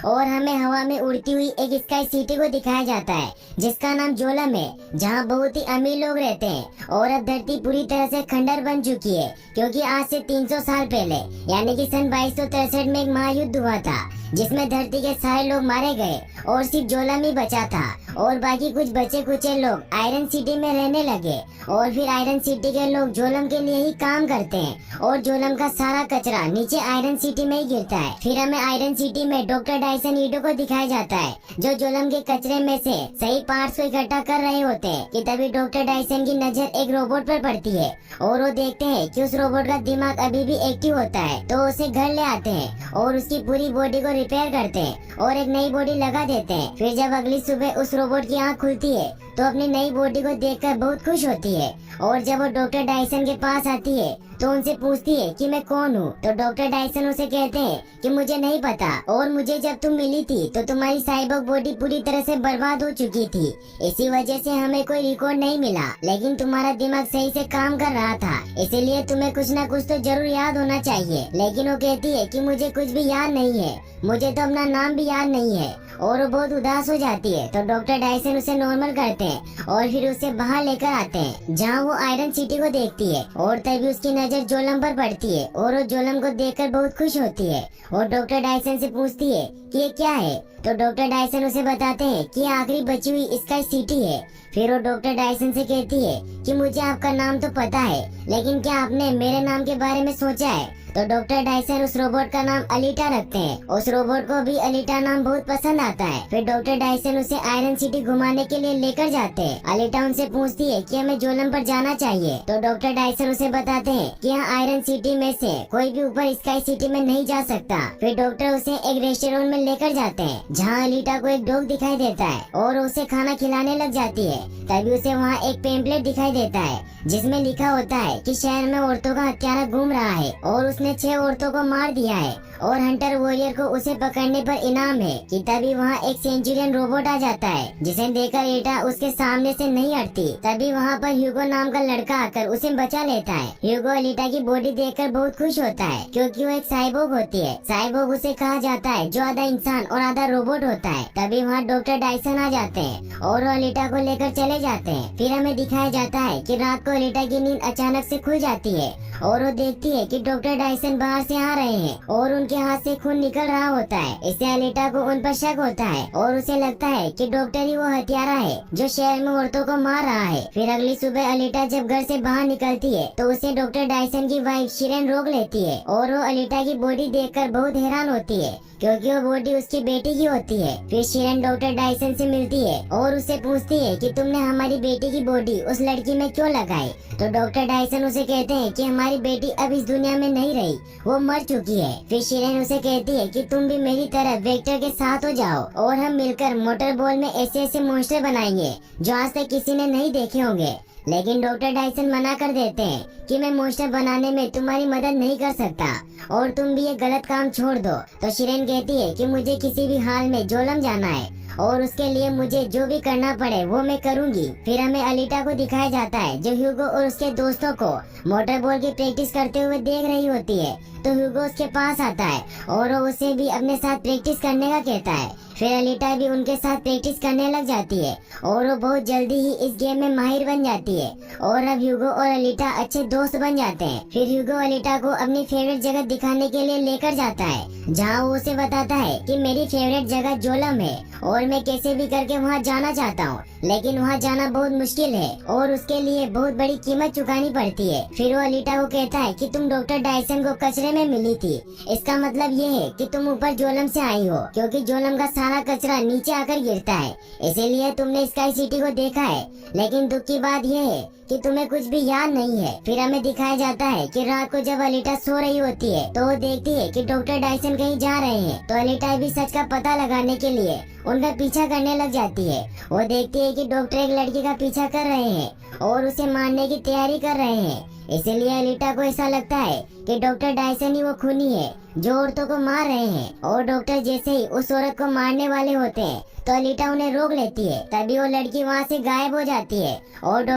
और हमें हवा में उड़ती हुई एक स्काई सिटी को दिखाया जाता है जिसका नाम जोलम है, जहाँ बहुत ही अमीर लोग रहते हैं। और अब धरती पूरी तरह से खंडर बन चुकी है, क्योंकि आज से 300 साल पहले यानी कि सन 2263 में एक महायुद्ध हुआ था जिसमें धरती के सारे लोग मारे गए और सिर्फ जोलम ही बचा था। और बाकी कुछ बचे कुचे लोग आयरन सिटी में रहने लगे। और फिर आयरन सिटी के लोग जोलम के लिए ही काम करते हैं और जोलम का सारा कचरा नीचे आयरन सिटी में ही गिरता है। फिर हमें आयरन सिटी में डॉक्टर डायसन ईडो को दिखाया जाता है जो जोलम के कचरे में से सही पार्ट्स को इकट्ठा कर रहे होते हैं कि तभी डॉक्टर डायसन की नजर एक रोबोट पर पड़ती है और वो देखते हैं कि उस रोबोट का दिमाग अभी भी एक्टिव होता है। तो उसे घर ले आते हैं और उसकी पूरी बॉडी को रिपेयर करते हैं और एक नई बॉडी लगा देते हैं। फिर जब अगली सुबह उस रोबोट की आँख खुलती है तो अपनी नई बॉडी को देखकर बहुत खुश होती है। और जब वो डॉक्टर डायसन के पास आती है तो उनसे पूछती है कि मैं कौन हूँ। तो डॉक्टर डायसन उसे कहते हैं कि मुझे नहीं पता, और मुझे जब तुम मिली थी तो तुम्हारी साइबोर्ग बॉडी पूरी तरह से बर्बाद हो चुकी थी, इसी वजह से हमें कोई रिकॉर्ड नहीं मिला, लेकिन तुम्हारा दिमाग सही से काम कर रहा था, इसीलिए तुम्हें कुछ न कुछ तो जरूर याद होना चाहिए। लेकिन वो कहती है कि मुझे कुछ भी याद नहीं है, मुझे तो अपना नाम भी याद नहीं है। और वो बहुत उदास हो जाती है। तो डॉक्टर डायसन उसे नॉर्मल करते हैं और फिर उसे बाहर लेकर आते हैं जहाँ वो आयरन सिटी को देखती है। और तभी उसकी नजर जोलम पर पड़ती है और वो जोलम को देखकर बहुत खुश होती है और डॉक्टर डायसन से पूछती है कि ये क्या है। तो डॉक्टर डायसन उसे बताते हैं कि आखिरी बची हुई स्काई सिटी है। फिर वो डॉक्टर डायसन से कहती है कि मुझे आपका नाम तो पता है, लेकिन क्या आपने मेरे नाम के बारे में सोचा है। तो डॉक्टर डायसन उस रोबोट का नाम अलीटा रखते हैं। उस रोबोट को भी अलीटा नाम बहुत पसंद आता है। फिर डॉक्टर डायसन उसे आयरन सिटी घुमाने के लिए लेकर जाते हैं। अलीटा उनसे पूछती है कि हमें जोलम पर जाना चाहिए। तो डॉक्टर डायसन उसे बताते हैं कि यहाँ आयरन सिटी में से कोई भी ऊपर स्काई सिटी में नहीं जा सकता। फिर डॉक्टर उसे एक रेस्टोरेंट में लेकर जाते हैं जहाँ अलीटा को एक डॉग दिखाई देता है और उसे खाना खिलाने लग जाती है। तभी उसे वहाँ एक पेम्पलेट दिखाई देता है जिसमें लिखा होता है कि शहर में औरतों का हत्यारा घूम रहा है और उसने 6 औरतों को मार दिया है और हंटर वॉरियर को उसे पकड़ने पर इनाम है। कि तभी वहाँ एक सेंचुरियन रोबोट आ जाता है जिसे देखकर एटा उसके सामने से नहीं हटती। तभी वहाँ पर ह्यूगो नाम का लड़का आकर उसे बचा लेता है। ह्यूगो अलीटा की बॉडी देखकर बहुत खुश होता है क्योंकि वो एक साइबोर्ग होती है। साइबोर्ग उसे कहा जाता है जो आधा इंसान और आधा रोबोट होता है। तभी वहाँ डॉक्टर डायसन आ जाते हैं और वो अलीटा को लेकर चले जाते हैं। फिर हमें दिखाया जाता है कि रात को अलीटा की नींद अचानक से खुल जाती है और वो देखती है कि डॉक्टर डायसन बाहर से आ रहे हैं और उनके हाथ से खून निकल रहा होता है। इससे अलीटा को उन पर शक होता है और उसे लगता है कि डॉक्टर ही वो हत्यारा है जो शहर में औरतों को मार रहा है। फिर अगली सुबह अलीटा जब घर से बाहर निकलती है तो उसे डॉक्टर डायसन की वाइफ शिरेन रोक लेती है और वो अलीटा की बॉडी देखकर बहुत हैरान होती है क्योंकि वो बॉडी उसकी बेटी की होती है। फिर शिरेन डॉक्टर डायसन से मिलती है और उससे पूछती है कि तुमने हमारी बेटी की बॉडी उस लड़की में क्यों लगाई। तो डॉक्टर डायसन उसे कहते हैं कि हमारी बेटी अब इस दुनिया में नहीं रही, वो मर चुकी है। फिर शिरेन उसे कहती है कि तुम भी मेरी तरह वेक्टर के साथ हो जाओ और हम मिलकर मोटर बॉल में ऐसे ऐसे मॉन्स्टर बनाएंगे जो आज तक किसी ने नहीं देखे होंगे। लेकिन डॉक्टर डायसन मना कर देते हैं कि मैं मॉन्स्टर बनाने में तुम्हारी मदद नहीं कर सकता और तुम भी ये गलत काम छोड़ दो। तो शिरेन कहती है कि मुझे किसी भी हाल में जोलम जाना है और उसके लिए मुझे जो भी करना पड़े वो मैं करूंगी। फिर हमें अलीटा को दिखाया जाता है जो ह्यूगो और उसके दोस्तों को मोटर बॉल की प्रैक्टिस करते हुए देख रही होती है। तो ह्यूगो उसके पास आता है और वो उसे भी अपने साथ प्रैक्टिस करने का कहता है। फिर अलीटा भी उनके साथ प्रैक्टिस करने लग जाती है और वो बहुत जल्दी ही इस गेम में माहिर बन जाती है और अब ह्यूगो और अलीटा अच्छे दोस्त बन जाते हैं। फिर ह्यूगो अलीटा को अपनी फेवरेट जगह दिखाने के लिए लेकर जाता है जहाँ वो उसे बताता है कि मेरी फेवरेट जगह जोलम है और मैं कैसे भी करके वहाँ जाना चाहता हूँ, लेकिन वहाँ जाना बहुत मुश्किल है और उसके लिए बहुत बड़ी कीमत चुकानी पड़ती है। फिर वो अलीटा को कहता है कि तुम डॉक्टर डायसन को कचरे में मिली थी, इसका मतलब ये है कि तुम ऊपर जोलम से आई हो क्योंकि जोलम का सारा कचरा नीचे आकर गिरता है, इसीलिए तुमने स्काई सिटी को देखा है। लेकिन दुख की बात यह है कि तुम्हें कुछ भी याद नहीं है। फिर हमें दिखाया जाता है कि रात को जब अलीटा सो रही होती है तो वो देखती है कि डॉक्टर डायसन कहीं जा रहे हैं। तो अलीटा भी सच का पता लगाने के लिए उनका पीछा करने लग जाती है। वो देखती है कि डॉक्टर एक लड़की का पीछा कर रहे हैं और उसे मारने की तैयारी कर रहे हैं। इसीलिए अलीटा को ऐसा लगता है कि डॉक्टर डायसन ही वो खूनी है जो औरतों को मार रहे हैं। और डॉक्टर जैसे ही उस औरत को मारने वाले होते हैं तो अलीटा उन्हें रोक लेती है। तभी वो लड़की वहाँ से गायब हो जाती है और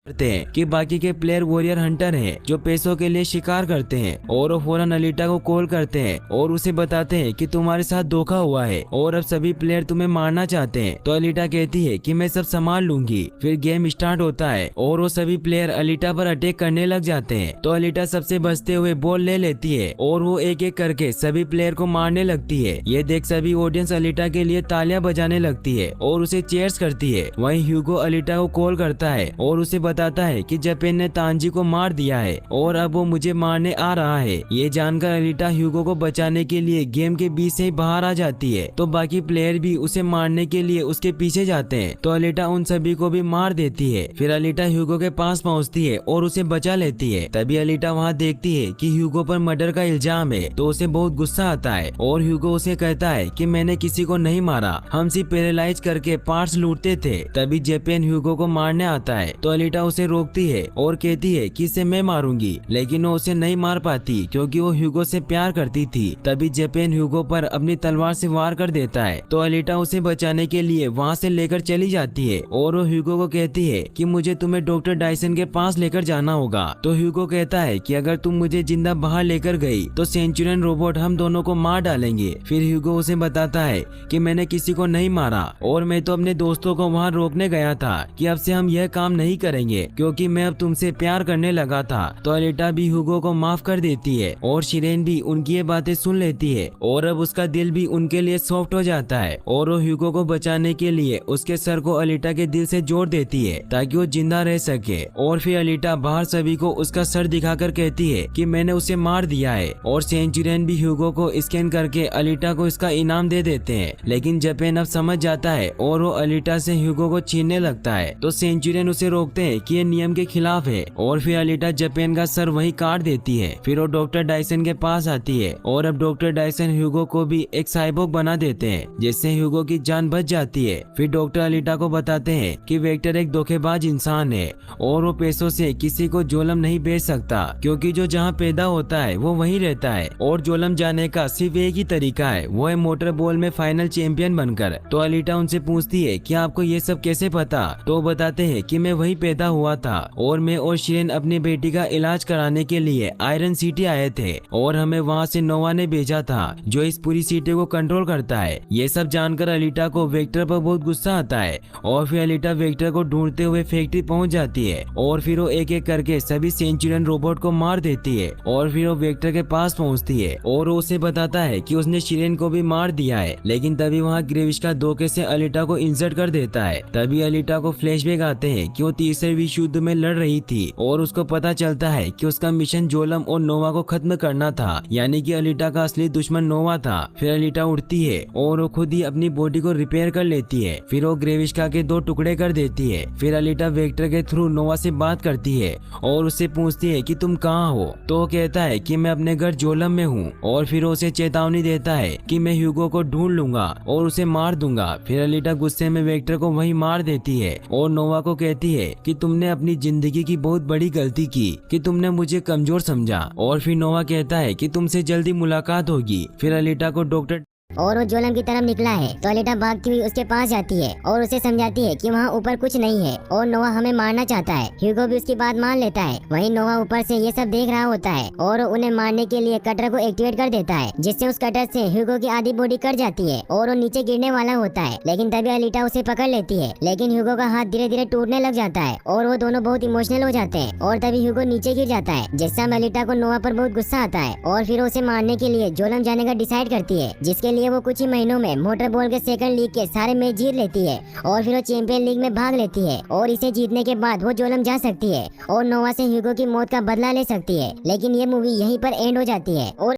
करते हैं कि बाकी के प्लेयर वॉरियर हंटर हैं जो पैसों के लिए शिकार करते हैं, और वो फौरन अलीटा को कॉल करते हैं और उसे बताते हैं कि तुम्हारे साथ धोखा हुआ है और अब सभी प्लेयर तुम्हें मारना चाहते हैं। तो अलीटा कहती है कि मैं सब संभाल लूंगी। फिर गेम स्टार्ट होता है और वो सभी प्लेयर अलीटा पर अटैक करने लग जाते हैं। तो अलीटा सबसे बचते हुए बॉल ले लेती है और वो एक एक करके सभी प्लेयर को मारने लगती है। ये देख सभी ऑडियंस अलीटा के लिए तालियां बजाने लगती है और उसे चीयर्स करती है। वहीं ह्यूगो अलीटा को कॉल करता है और उसे बताता है कि जापेन ने तांजी को मार दिया है और अब वो मुझे मारने आ रहा है। ये जानकर अलीटा ह्यूगो को बचाने के लिए गेम के बीच से ही बाहर आ जाती है। तो बाकी प्लेयर भी उसे मारने के लिए उसके पीछे जाते हैं। तो अलीटा उन सभी को भी मार देती है। फिर अलीटा ह्यूगो के पास पहुंचती है और उसे बचा लेती है। तभी अलीटा वहां देखती है कि ह्यूगो पर मर्डर का इल्जाम है। तो उसे बहुत गुस्सा आता है और ह्यूगो उसे कहता है कि मैंने किसी को नहीं मारा, हम सिर्फ पैरालाइज करके पार्ट्स लूटते थे। तभी जापेन ह्यूगो को मारने आता है। तो अलीटा उसे रोकती है और कहती है कि इसे मैं मारूंगी, लेकिन वो उसे नहीं मार पाती क्योंकि वो ह्यूगो से प्यार करती थी। तभी जापेन ह्यूगो पर अपनी तलवार से वार कर देता है। तो अलीटा उसे बचाने के लिए वहाँ से लेकर चली जाती है और वो ह्यूगो को कहती है कि मुझे तुम्हें डॉक्टर डायसन के पास लेकर जाना होगा। तो ह्यूगो कहता है कि अगर तुम मुझे जिंदा बाहर लेकर गई तो सेंचुरियन रोबोट हम दोनों को मार डालेंगे। फिर ह्यूगो उसे बताता है कि मैंने किसी को नहीं मारा और मैं तो अपने दोस्तों को वहाँ रोकने गया था कि अब से हम यह काम नहीं करेंगे क्योंकि मैं अब तुमसे प्यार करने लगा था। तो अलीटा भी ह्यूगो को माफ कर देती है और शिरेन भी उनकी ये बातें सुन लेती है और अब उसका दिल भी उनके लिए सॉफ्ट हो जाता है और वो ह्यूगो को बचाने के लिए उसके सर को अलीटा के दिल से जोड़ देती है ताकि वो जिंदा रह सके। और फिर अलीटा बाहर सभी को उसका सर दिखाकर कहती है कि मैंने उसे मार दिया है और सेंचुरियन भी ह्यूगो को स्कैन करके अलीटा को इसका इनाम दे देते हैं। लेकिन जापेन अब समझ जाता है और वो अलीटा से ह्यूगो को छीनने लगता है। तो सेंचुरियन उसे रोकते हैं कि ये नियम के खिलाफ है और फिर अलीटा जापेन का सर वहीं काट देती है। फिर वो डॉक्टर डायसन के पास आती है और अब डॉक्टर डायसन ह्यूगो को भी एक साइबोर्ग बना देते हैं जिससे ह्यूगो की जान बच जाती है। फिर डॉक्टर अलीटा को बताते हैं कि वेक्टर एक धोखेबाज इंसान है और वो पैसों से किसी को जोलम नहीं बेच सकता क्योंकि जो जहाँ पैदा होता है वो वहीं रहता है और जोलम जाने का सिर्फ एक ही तरीका है, वो है मोटर बॉल में फाइनल चैंपियन बनकर। तो अलीटा उनसे पूछती है कि आपको ये सब कैसे पता। तो वो बताते हैं कि मैं वहीं पैदा हुआ था और मैं और शिरेन अपनी बेटी का इलाज कराने के लिए आयरन सिटी आए थे और हमें वहाँ से नोवा ने भेजा था जो इस पूरी सिटी को कंट्रोल करता है। ये सब जानकर अलीटा को वेक्टर पर बहुत गुस्सा आता है और फिर अलीटा वेक्टर को ढूंढते हुए फैक्ट्री पहुंच जाती है और फिर वो एक एक करके सभी सेंचुरियन रोबोट को मार देती है और फिर वो वेक्टर के पास पहुंचती है और वो उसे बताता है कि उसने शिरेन को भी मार दिया है। लेकिन तभी वहाँ ग्रेविश का धोखे से अलीटा को इंसर्ट कर देता है। तभी अलीटा को फ्लैशबैक आते हैं कि वो तीसरे विश्व युद्ध में लड़ रही थी और उसको पता चलता है कि उसका मिशन जोलम और नोवा को खत्म करना था, यानी कि अलीटा का असली दुश्मन नोवा था। फिर अलीटा उठती है और वो खुद ही अपनी बॉडी को रिपेयर कर लेती है। फिर वो ग्रेविश्का के 2 टुकड़े कर देती है। फिर अलीटा वेक्टर के थ्रू नोवा से बात करती है और उससे पूछती है कि तुम कहाँ हो। तो वो कहता है कि मैं अपने घर जोलम में हूँ और फिर उसे चेतावनी देता है कि मैं ह्यूगो को ढूंढ लूंगा और उसे मार दूंगा। फिर अलीटा गुस्से में वेक्टर को वहीं मार देती है और नोवा को कहती है कि तुमने अपनी जिंदगी की बहुत बड़ी गलती की कि तुमने मुझे कमजोर समझा। और फिर नोवा कहता है कि तुमसे जल्दी मुलाकात होगी। फिर अलीटा को डॉक्टर और वो जोलम की तरफ निकला है। तो अलीटा भागती हुई उसके पास जाती है और उसे समझाती है कि वहाँ ऊपर कुछ नहीं है और नोवा हमें मारना चाहता है। ह्यूगो भी उसकी बात मान लेता है। वहीं नोवा ऊपर से ये सब देख रहा होता है और उन्हें मारने के लिए कटर को एक्टिवेट कर देता है जिससे उस कटर से ह्यूगो की आधी बॉडी कट जाती है और वो नीचे गिरने वाला होता है। लेकिन तभी अलीटा उसे पकड़ लेती है, लेकिन ह्यूगो का हाथ धीरे धीरे टूटने लग जाता है और वो दोनों बहुत इमोशनल हो जाते हैं और तभी ह्यूगो नीचे गिर जाता है जिससे अलीटा को नोवा पर बहुत गुस्सा आता है और फिर उसे मारने के लिए जोलम जाने का डिसाइड करती है, जिसके लिए वो कुछ ही महीनों में मोटर बॉल के सेकंड लीग के सारे मैच जीत लेती है और फिर वो चैंपियन लीग में भाग लेती है और इसे जीतने के बाद वो जोलम जा सकती है और नोवा से ह्यूगो की मौत का बदला ले सकती है। लेकिन ये मूवी यहीं पर एंड हो जाती है और